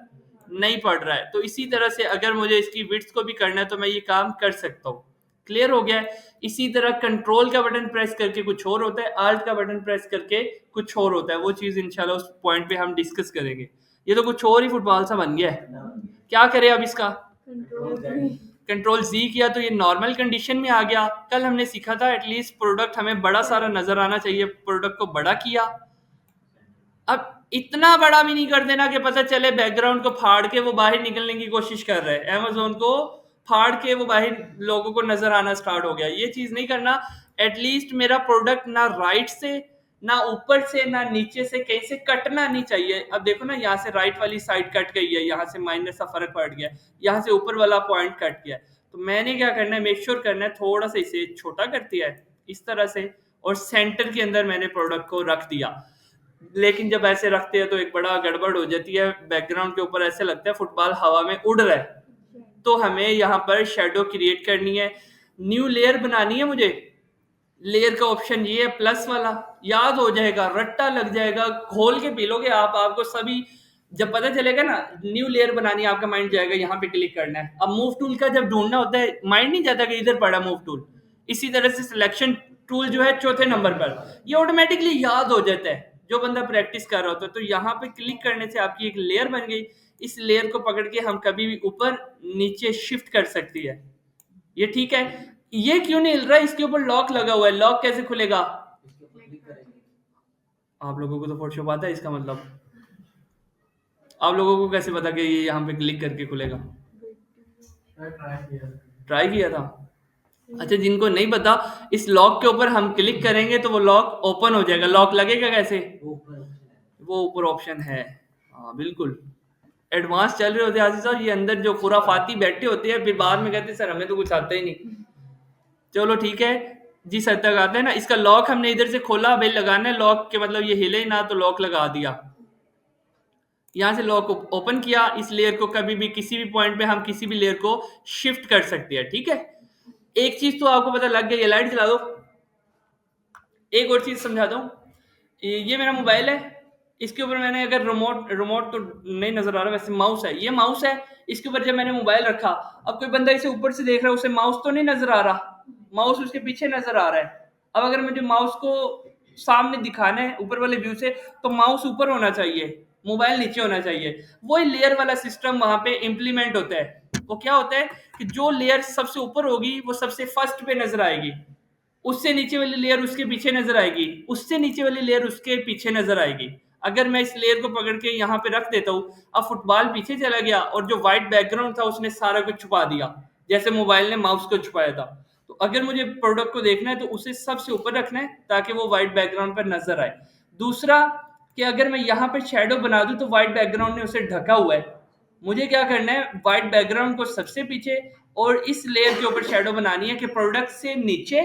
नहीं पड़ रहा है। तो इसी तरह से अगर मुझे इसकी विड्थ को भी करना है तो मैं ये काम कर सकता हूँ। क्लियर हो गया है? इसी तरह कंट्रोल का बटन प्रेस करके कुछ और होता है, आल्ट का बटन प्रेस करके कुछ और होता है। वो चीज़ इंशाल्लाह उस पॉइंट पे हम डिस्कस करेंगे। ये तो कुछ और ही फुटबॉल सा बन गया है। क्या करें अब इसका? कंट्रोल जी किया तो ये नॉर्मल कंडीशन में आ गया। कल हमने सीखा था एटलीस्ट प्रोडक्ट हमें बड़ा सारा नजर आना चाहिए, प्रोडक्ट को बड़ा किया। अब इतना बड़ा भी नहीं कर देना कि पता चले बैकग्राउंड को फाड़ के वो बाहर निकलने की कोशिश कर रहे हैं, अमेजोन को फाड़ के वो बाहर लोगों को नजर आना स्टार्ट हो गया। ये चीज नहीं करना। एटलीस्ट मेरा प्रोडक्ट ना राइट से, ना ऊपर से, ना नीचे से कहीं से कटना नहीं चाहिए। अब देखो ना, यहाँ से राइट वाली साइड कट गई है, यहाँ से माइनस सा फर्क पड़ गया, यहाँ से ऊपर वाला पॉइंट कट गया। तो मैंने क्या करना है, मेक श्योर करना है थोड़ा सा इसे छोटा कर दिया है इस तरह से, और सेंटर के अंदर मैंने प्रोडक्ट को रख दिया। लेकिन जब ऐसे रखते हैं तो एक बड़ा गड़बड़ हो जाती है, बैकग्राउंड के ऊपर ऐसे लगता है फुटबॉल हवा में उड़ रहा है। तो हमें यहाँ पर शेडो क्रिएट करनी है, न्यू लेयर बनानी है मुझे। लेयर का ऑप्शन ये है प्लस वाला, याद हो जाएगा, रट्टा लग जाएगा, खोल के पी लोगे आप। आपको सभी जब पता चलेगा ना न्यू लेयर बनानी है, आपका माइंड जाएगा यहाँ पे क्लिक करना है। अब मूव टूल का जब ढूंढना होता है, माइंड नहीं जाता कि इधर पड़ा मूव टूल। इसी तरह से सिलेक्शन टूल जो है चौथे नंबर पर, ये ऑटोमेटिकली याद हो जाता है जो बंदा प्रैक्टिस कर रहा होता है। तो यहाँ पे क्लिक करने से आपकी एक लेयर बन गई। इस लेयर को पकड़ के हम कभी भी ऊपर नीचे शिफ्ट कर सकती है। ये ठीक है। ये क्यों नहीं हिल रहा है? इसके ऊपर लॉक लगा हुआ है, लॉक कैसे खुलेगा? आप लोगों को तो फोटोशॉप आता है, इसका मतलब आप लोगों को कैसे पता कि ये यहाँ पे क्लिक करके खुलेगा? ट्राई किया था। अच्छा, जिनको नहीं पता, इस लॉक के ऊपर हम क्लिक करेंगे तो वो लॉक ओपन हो जाएगा। लॉक लगेगा कैसे? वो ऊपर ऑप्शन है। हाँ बिल्कुल, एडवांस चल रहे होते हैं आशीष साहब। ये अंदर जो खुराफाती बैठे होते हैं, फिर बाद में कहते हैं सर हमें तो कुछ आता ही नहीं। चलो ठीक है, जिस हद तक आता है ना। इसका लॉक हमने इधर से खोला, भाई लगाना है लॉक के मतलब ये हिले ना, तो लॉक लगा दिया। यहाँ से लॉक ओपन किया। इस लेयर को कभी भी किसी भी पॉइंट पे हम किसी भी लेयर को शिफ्ट कर सकते हैं। ठीक है, एक चीज तो आपको पता लग गया। ये लाइट जला दो। एक और चीज समझा दूं, ये मेरा मोबाइल है, इसके ऊपर मैंने अगर रिमोट रिमोट तो नहीं नजर आ रहा, वैसे माउस है, ये माउस है। इसके ऊपर जब मैंने मोबाइल रखा, अब कोई बंदा इसे ऊपर से देख रहा है, उसे माउस तो नहीं नजर आ रहा, माउस उसके पीछे नजर आ रहा है। अब अगर मुझे माउस को सामने दिखाना है ऊपर वाले व्यू से, तो माउस ऊपर होना चाहिए, मोबाइल नीचे होना चाहिए। वही लेयर वाला सिस्टम वहां पे इम्प्लीमेंट होता है। वो क्या होता है कि जो लेयर सबसे ऊपर होगी वो सबसे फर्स्ट पे नजर आएगी, उससे नीचे वाली लेयर उसके पीछे नजर आएगी, उससे नीचे वाली लेयर उसके पीछे नजर आएगी। अगर मैं इस लेयर को पकड़ के यहाँ पे रख देता हूँ, अब फुटबॉल पीछे चला गया और जो व्हाइट बैकग्राउंड था उसने सारा कुछ छुपा दिया, जैसे मोबाइल ने माउस को छुपाया था। तो अगर मुझे प्रोडक्ट को देखना है तो उसे सबसे ऊपर रखना है ताकि वो व्हाइट बैकग्राउंड पर नजर आए। दूसरा कि अगर मैं यहाँ पे शेडो बना दूं तो व्हाइट बैकग्राउंड ने उसे ढका हुआ है। मुझे क्या करना है, व्हाइट बैकग्राउंड को सबसे पीछे और इस लेयर के ऊपर शेडो बनानी है कि प्रोडक्ट से नीचे,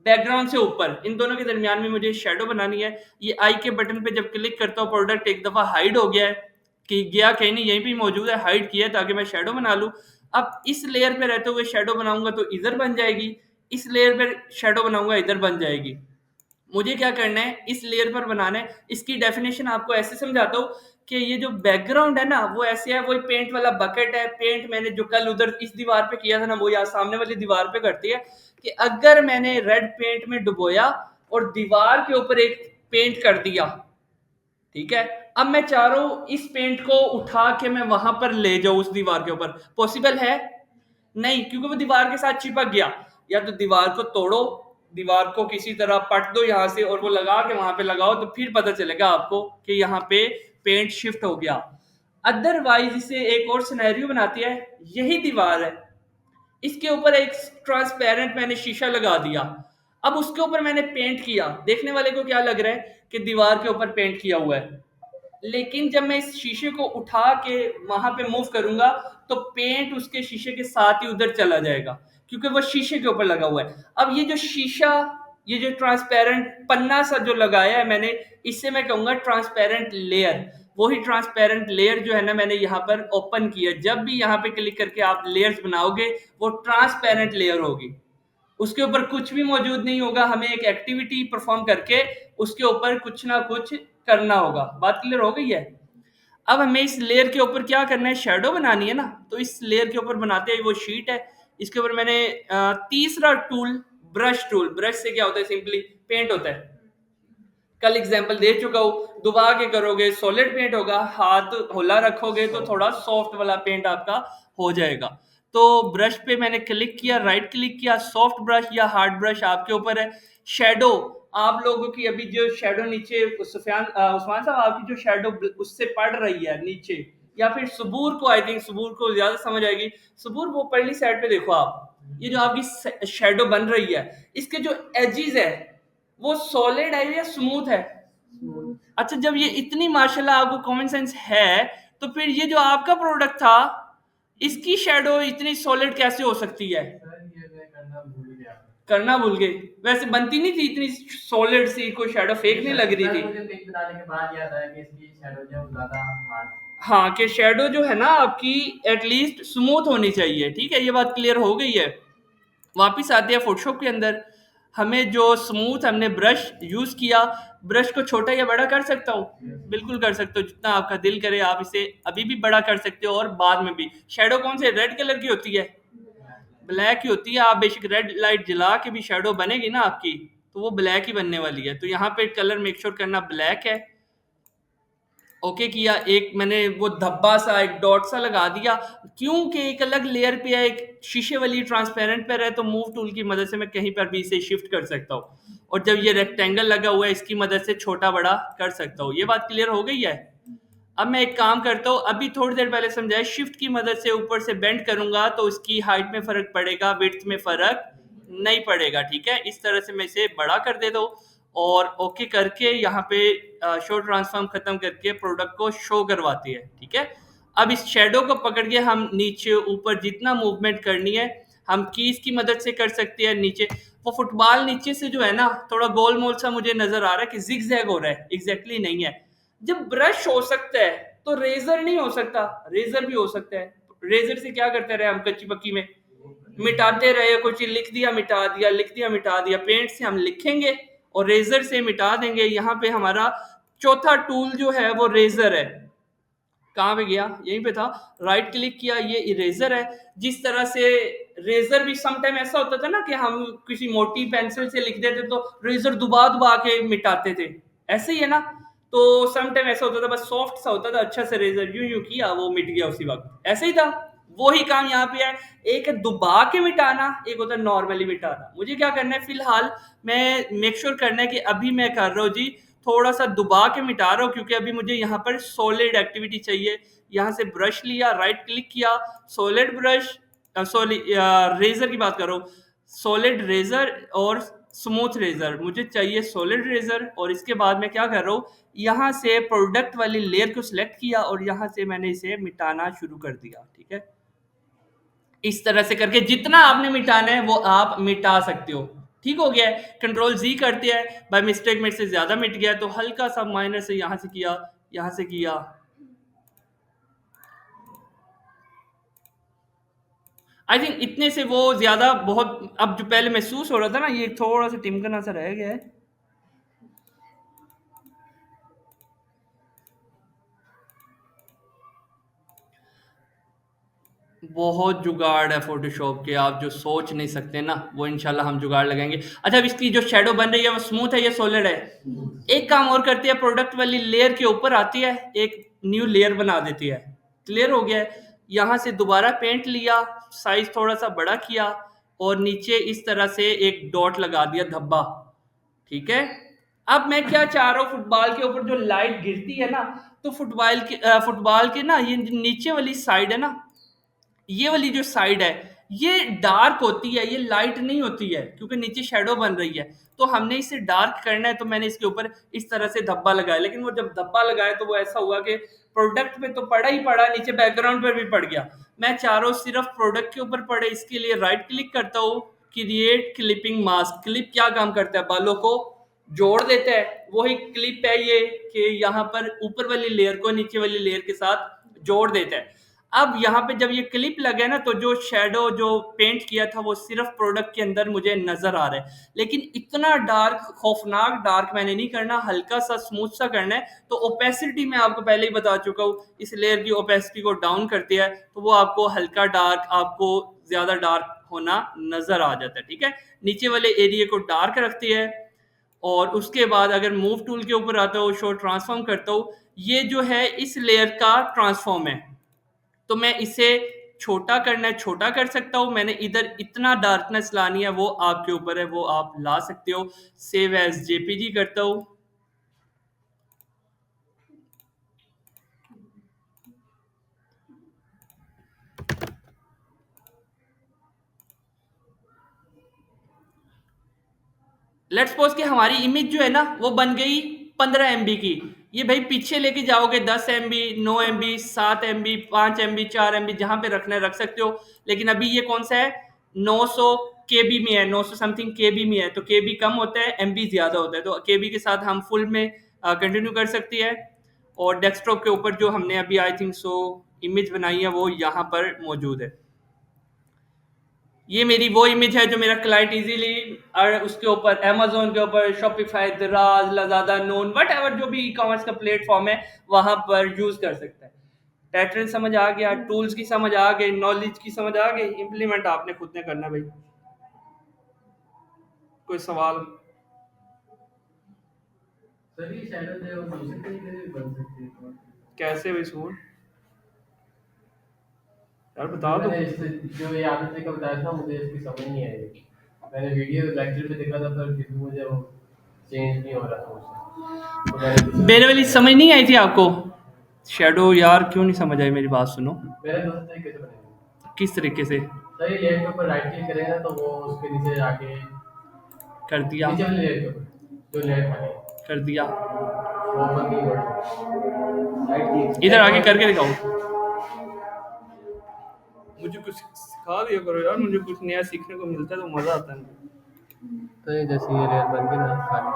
बैकग्राउंड से ऊपर, इन दोनों के दरमियान में मुझे शेडो बनानी है। ये आई के बटन पे जब क्लिक करता हूँ, प्रोडक्ट एक दफा हाइड हो गया है कि गया कहीं नहीं, यहीं पे मौजूद है, हाइड किया है ताकि मैं शेडो बना लूँ। अब इस लेयर पे रहते हुए शेडो बनाऊंगा तो इधर बन जाएगी, इस लेयर पे शेडो बनाऊंगा इधर बन जाएगी। मुझे क्या करना है, इस लेयर पर बनाना है। इसकी डेफिनेशन आपको ऐसे समझाता हूँ कि ये जो बैकग्राउंड है ना वो ऐसे है, वही पेंट वाला बकेट है। पेंट मैंने जो कल उधर इस दीवार पे किया था ना, वो यहाँ सामने वाली दीवार पे करती है कि अगर मैंने रेड पेंट में डुबोया और दीवार के ऊपर एक पेंट कर दिया, ठीक है, अब मैं चाह रहा हूं इस पेंट को उठा के मैं वहां पर ले जाऊं उस दीवार के ऊपर, पॉसिबल है नहीं, क्योंकि वो दीवार के साथ चिपक गया। या तो दीवार को तोड़ो, दीवार को किसी तरह पट दो यहाँ से और वो लगा के वहां पे लगाओ, तो फिर पता चलेगा आपको कि यहाँ पे पेंट शिफ्ट हो गया। अदरवाइज इसे एक और सिनेरियो बनाती है, यही दीवार है, इसके ऊपर एक ट्रांसपेरेंट मैंने शीशा लगा दिया, अब उसके ऊपर मैंने पेंट किया। देखने वाले को क्या लग रहा है कि दीवार के ऊपर पेंट किया हुआ है, लेकिन जब मैं इस शीशे को उठा के वहां पे मूव करूंगा तो पेंट उसके शीशे के साथ ही उधर चला जाएगा, क्योंकि वो शीशे के ऊपर लगा हुआ है। अब ये जो शीशा, ये जो ट्रांसपेरेंट पन्ना सा जो लगाया है मैंने, इससे मैं कहूंगा ट्रांसपेरेंट लेयर। वही ट्रांसपेरेंट लेयर जो है ना, मैंने यहाँ पर ओपन किया। जब भी यहाँ पे क्लिक करके आप लेयर्स बनाओगे, वो ट्रांसपेरेंट लेयर होगी, उसके ऊपर कुछ भी मौजूद नहीं होगा। हमें एक एक्टिविटी परफॉर्म करके उसके ऊपर कुछ ना कुछ करना होगा। बात क्लियर हो गई है? अब हमें इस लेयर के ऊपर क्या करना है, शेडो बनानी है ना। तो इस लेयर के ऊपर बनाते हैं, वो शीट है, इसके ऊपर मैंने तीसरा टूल ब्रश टूल, ब्रश से क्या होता है, सिंपली पेंट होता है, कल एग्जांपल दे चुका हूं, दबा के करोगे सॉलिड पेंट होगा, हाथ होला रखोगे तो थोड़ा सॉफ्ट वाला पेंट आपका हो जाएगा। तो ब्रश पे मैंने क्लिक किया, राइट क्लिक किया, सॉफ्ट ब्रश या हार्ड ब्रश आपके ऊपर है। शेडो, आप लोगों की अभी जो शेडो नीचे उस्मान साहब आपकी जो शेडो उससे पड़ रही है नीचे, या फिर सबूर को, आई थिंक सबूर को ज्यादा समझ आएगी, सबूर वो पहली साइड पे देखो आप, ये जो आपकी शेडो बन रही है, इसके जो एजिस है वो सॉलिड है या स्मूथ है? अच्छा, जब ये इतनी माशाल्लाह आपको कॉमन सेंस है, तो फिर ये जो आपका प्रोडक्ट था इसकी शेडो इतनी सॉलिड कैसे हो सकती है? करना भूल गए। वैसे बनती नहीं थी इतनी सॉलिड सी, कोई शेडो फेक नहीं लग रही थी। मुझे पिक बनाने के बाद याद आया कि इसकी शेडो जो ज्यादा हार्ड, हाँ, कि शेडो जो है ना आपकी एटलीस्ट स्मूथ होनी चाहिए। ठीक है, ये बात क्लियर हो गई है। वापिस आते हैं फोटोशॉप के अंदर। हमें जो स्मूथ हमने ब्रश यूज किया, ब्रश को छोटा या बड़ा कर सकता हूँ? बिल्कुल कर सकते हो, जितना आपका दिल करे आप इसे अभी भी बड़ा कर सकते हो और बाद में भी। शेडो कौन से रेड कलर की होती है? ब्लैक ही होती है। आप बेशक रेड लाइट जला के भी शेडो बनेगी ना आपकी, तो वो ब्लैक ही बनने वाली है। तो यहाँ पे कलर मेक श्योर करना ब्लैक है। ओके किया, एक मैंने वो धब्बा सा, एक डॉट सा लगा दिया, क्योंकि एक अलग लेयर पे है, एक शीशे वाली ट्रांसपेरेंट पर है, तो मूव टूल की मदद से मैं कहीं पर भी इसे शिफ्ट कर सकता हूँ। और जब ये रेक्टेंगल लगा हुआ है, इसकी मदद से छोटा बड़ा कर सकता हूँ। ये बात क्लियर हो गई है? अब मैं एक काम करता हूँ, अभी थोड़ी देर पहले समझाया, शिफ्ट की मदद से ऊपर से बेंड करूंगा तो इसकी हाइट में फर्क पड़ेगा, विड्थ में फर्क नहीं पड़ेगा। ठीक है, इस तरह से मैं इसे बड़ा कर देता हूँ और ओके करके यहाँ पे शो ट्रांसफॉर्म खत्म करके प्रोडक्ट को शो करवाती है। ठीक है, अब इस शेडो को पकड़ के हम नीचे ऊपर जितना मूवमेंट करनी है हम कीज की मदद से कर सकते हैं। नीचे वो फुटबॉल नीचे से जो है ना थोड़ा गोल मोल सा मुझे नजर आ रहा है कि जिग जैग हो रहा है, एग्जैक्टली नहीं है। जब ब्रश हो सकता है तो रेजर नहीं हो सकता? रेजर भी हो सकता है। रेजर से क्या करते रहे हम कच्ची पक्की में, मिटाते रहे, कुछ चीज लिख दिया मिटा दिया, लिख दिया मिटा दिया। पेंट से हम लिखेंगे और रेजर से मिटा देंगे। यहाँ पे हमारा चौथा टूल जो है वो रेजर है। कहाँ पे गया? यहीं पे था। राइट क्लिक किया, ये इरेजर है। जिस तरह से रेजर भी सम टाइम ऐसा होता था ना कि हम किसी मोटी पेंसिल से लिख देते तो रेजर दुबा दुबा के मिटाते थे, ऐसे ही है ना? तो सम टाइम ऐसा होता था, बस सॉफ्ट सा होता था, अच्छा से रेजर यूं यूं किया वो मिट गया उसी वक्त, ऐसे ही था। वही काम यहाँ पे है, एक है दुबा के मिटाना, एक होता है नॉर्मली मिटाना। मुझे क्या करना है फिलहाल, मैं मेक श्योर करना है कि अभी मैं कर रहा हूँ जी थोड़ा सा दुबा के मिटा रहा हूँ, क्योंकि अभी मुझे यहाँ पर सॉलिड एक्टिविटी चाहिए। यहाँ से ब्रश लिया, राइट क्लिक किया, सॉलिड ब्रश, सॉलिड रेजर की बात कर रहा हूँ, सॉलिड रेजर और स्मूथ रेजर। मुझे चाहिए सॉलिड रेजर और इसके बाद मैं क्या कर रहा हूँ, यहाँ से प्रोडक्ट वाली लेयर को सिलेक्ट किया और यहाँ से मैंने इसे मिटाना शुरू कर दिया। ठीक है, इस तरह से करके जितना आपने मिटाना है वो आप मिटा सकते हो। ठीक हो गया है, कंट्रोल जी करते हैं, बाय मिस्टेक मेरे से ज्यादा मिट गया तो हल्का सा माइनस से यहाँ से किया, यहाँ से किया। आई थिंक इतने से वो ज्यादा बहुत, अब जो पहले महसूस हो रहा था ना ये थोड़ा सा टिमकना सा रह गया है। बहुत जुगाड़ है फोटोशॉप के, आप जो सोच नहीं सकते ना वो इंशाल्लाह हम जुगाड़ लगाएंगे। अच्छा, अब इसकी जो शेडो बन रही है वो स्मूथ है या सॉलिड है? एक काम और करती है, प्रोडक्ट वाली लेयर के ऊपर आती है, एक न्यू लेयर बना देती है। क्लियर हो गया है? यहाँ से दोबारा पेंट लिया, साइज थोड़ा सा बड़ा किया और नीचे इस तरह से एक डॉट लगा दिया, धब्बा। ठीक है, अब मैं क्या चाह रहा हूँ, फुटबॉल के ऊपर जो लाइट गिरती है ना, तो फुटबॉल के ना ये नीचे वाली साइड है ना, ये वाली जो साइड है ये डार्क होती है, ये लाइट नहीं होती है, क्योंकि नीचे शेडो बन रही है। तो हमने इसे डार्क करना है, तो मैंने इसके ऊपर इस तरह से धब्बा लगाया। लेकिन वो जब धब्बा लगाया तो वो ऐसा हुआ कि प्रोडक्ट पे तो पड़ा ही पड़ा, नीचे बैकग्राउंड पर भी पड़ गया। मैं चाह रहा हूँ सिर्फ प्रोडक्ट के ऊपर पड़े, इसके लिए राइट क्लिक करता हूँ, क्रिएट क्लिपिंग मास्क। क्लिप क्या काम करता है, बालों को जोड़ देता है। वही क्लिप है ये कि यहाँ पर ऊपर वाली लेयर को नीचे वाली लेयर के साथ जोड़ देता है। अब यहाँ पे जब ये क्लिप लगे ना, तो जो शेडो जो पेंट किया था वो सिर्फ प्रोडक्ट के अंदर मुझे नजर आ रहा है, लेकिन इतना डार्क, खौफनाक डार्क मैंने नहीं करना, हल्का सा स्मूथ सा करना है। तो ओपेसिटी मैं आपको पहले ही बता चुका हूँ, इस लेयर की ओपेसिटी को डाउन करती है, तो वो आपको हल्का डार्क, आपको ज्यादा डार्क होना नजर आ जाता है। ठीक है, नीचे वाले एरिया को डार्क रखती है। और उसके बाद अगर मूव टूल के ऊपर आता हूँ, शो ट्रांसफॉर्म करता हूँ, ये जो है इस लेयर का ट्रांसफॉर्म है, तो मैं इसे छोटा करना है, छोटा कर सकता हूँ। मैंने इधर इतना डार्कनेस लानी है, वो आपके ऊपर है, वो आप ला सकते हो। सेव एज जेपीजी करता हूँ। लेट्स सपोज कि हमारी इमेज जो है ना वो बन गई 15 MB की। ये भाई पीछे लेके जाओगे 10 MB, 9 MB, 7 MB, 5 MB, 4 MB, जहां पे रखना है रख सकते हो। लेकिन अभी ये कौन सा है, 900 KB में है, 900 समथिंग KB में है, तो KB कम होता है, MB ज्यादा होता है, तो KB के साथ हम फुल में कंटिन्यू कर सकती है। और डेस्कटॉप के ऊपर जो हमने अभी आई थिंक सो इमेज बनाई है वो यहाँ पर मौजूद है। ये मेरी वो इमेज है जो मेरा क्लाइंट इजीली उसके ऊपर अमेजोन के ऊपर, शॉपिफाई, दराज, लजादा, नोन, वट एवर जो भी ई कॉमर्स का प्लेटफॉर्म है वहां पर यूज कर सकता है। पैटर्न समझ आ गया, टूल्स की समझ आ गई, नॉलेज की समझ आ गई, इंप्लीमेंट आपने खुद ने करना भाई। कोई सवाल? सर ये शैडो जो है वो दूसरे तरीके से भी बन सकती है तो कैसे भाई सूर? यार बता दो। मैंने इससे जो ये आपने तरीका बताया था मुझे इसकी समझ नहीं आई। मैंने वीडियो लेक्चर पे देखा था पर फिर भी मुझे वो चेंज नहीं हो रहा था उससे, तो मैंने दूसरा मेरे वाली समझ नहीं आई थी आपको? शेडो यार क्यों नहीं समझ आई, मेरी बात सुनो। मेरे दूसरे तरीके से बनेगा। किस तरीके से? सर ये लेयर के ऊपर राइट क्लिक करेंगे ना तो वो उसके नीचे जाके कर दिया, नीचे वाले लेयर के ऊपर जो लेयर खाली है कर दिया। वो बंद नहीं हो रहा। राइट क्लिक इधर आके करके दिखाओ। मुझे कुछ सिखा दिया करो यार, मुझे कुछ नया सीखने को मिलता है तो मजा आता है। तो ये जैसे ये लेयर बन गई ना खाली,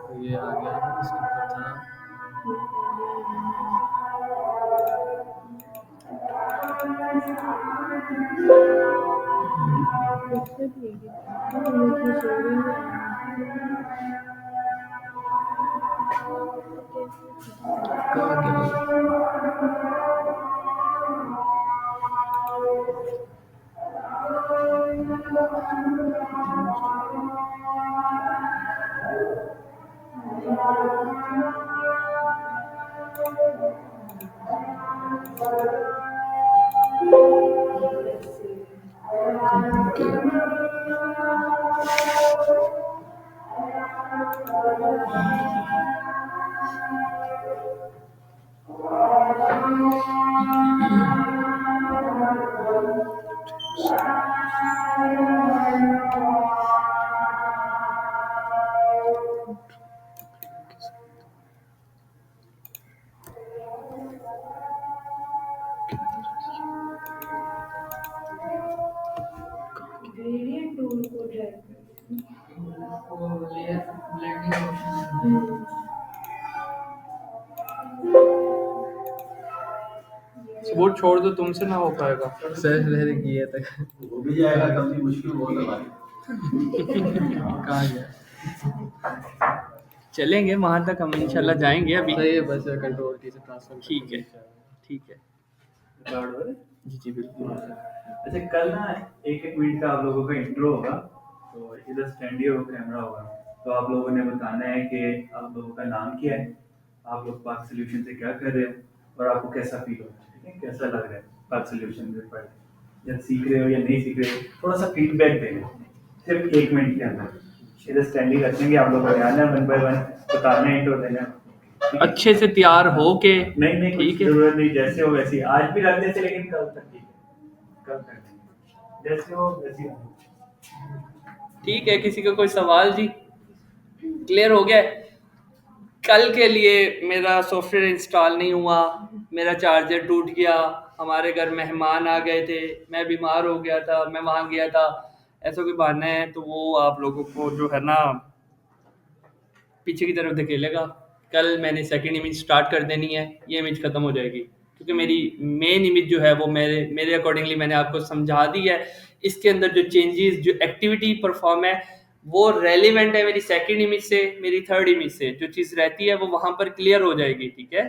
तो ये आ गया इसके ऊपर था। ग्रेडियंट टूल को ड्रैग वो लेयर ब्लेंडिंग ऑप्शन सपोर्ट छोड़ दो, तुमसे ना हो पाएगा। सर मैंने किया था। वो भी जाएगा, तब भी मुश्किल बहुत है भाई। कहाँ गया? चलेंगे वहां तक, हम इंशाल्लाह जाएंगे अभी। सही है, बस कंट्रोल की से ट्रांसफर ठीक है, ठीक है। रिकॉर्ड हो रहा है? जी जी बिल्कुल। अच्छा, कल ना एक एक मिनट का आप लोगों का इंट्रो होगा, तो इधर स्टैंडी और कैमरा होगा, तो आप लोगों ने बताना है कि आप लोगों का नाम क्या है, आप लोग पाक सोल्यूशन से क्या कर रहे हो, और आपको कैसा फील हो रहा है, ठीक है, कैसा लग रहा है पाक सोल्यूशन से पढ़ या सीख रहे हो या नहीं सीख रहे हो, थोड़ा सा फीडबैक देना, सिर्फ 1 मिनट के अंदर। इधर स्टैंडी रखेंगे, आप लोग को ध्यान है, 1 बाय 1 बताना है, इंट्रो देना है। अच्छे से तैयार हो के। नहीं नहीं, ठीक कुछ है, जरूरत नहीं, जैसे हो वैसी। आज भी रख देते लेकिन कल तक ठीक है, कल कर देंगे, जैसे हो वैसी हो। ठीक है। किसी का कोई सवाल? जी क्लियर हो गया है? कल के लिए मेरा सॉफ्टवेयर इंस्टॉल नहीं हुआ, मेरा चार्जर टूट गया, हमारे घर मेहमान आ गए थे, मैं बीमार हो गया था, मैं वहाँ गया था, ऐसा कोई बहाना है तो वो आप लोगों को जो है ना पीछे की तरफ धकेलेगा। कल मैंने सेकंड इमेज स्टार्ट कर देनी है, ये इमेज खत्म हो जाएगी। क्योंकि मेरी मेन इमेज जो है वो मेरे मेरे अकॉर्डिंगली मैंने आपको समझा दी है। इसके अंदर जो चेंजेस जो एक्टिविटी परफॉर्म है वो रेलिवेंट है मेरी सेकंड इमेज से, मेरी थर्ड इमेज से। जो चीज़ रहती है वो वहाँ पर क्लियर हो जाएगी, ठीक है।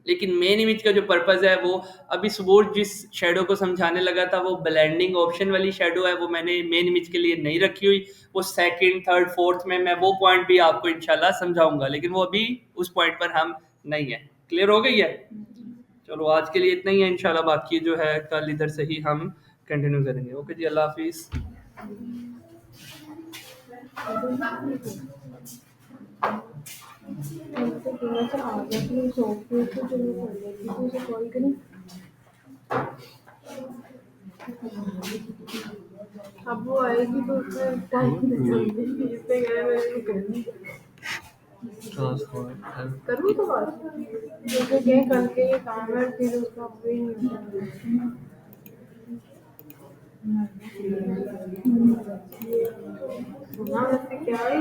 लेकिन मेन इमेज का जो पर्पस है वो अभी सुबोध जिस शेडो को समझाने लगा था वो ब्लेंडिंग ऑप्शन वाली शेडो है, वो मैंने मेन इमेज के लिए नहीं रखी हुई। वो सेकंड थर्ड फोर्थ में मैं वो पॉइंट भी आपको इंशाल्लाह समझाऊंगा, लेकिन वो अभी उस पॉइंट पर हम नहीं है। क्लियर हो गई है? चलो आज के लिए इतना ही है, इंशाल्लाह बाकी जो है कल इधर से ही हम कंटिन्यू करेंगे। ओके जी, अल्लाह हाफिज़। तो थोड़ा सा आ गया कि सॉफ्टवेयर को जो मैं कर लेती थी उसे कॉल करें। अब वो आएगी तो उसमें इससे कह रहे मैं करनी करूँ तो बात जैसे क्या कल के ये काम है फिर उसका कोई नहीं होता। सुना वैसे क्या है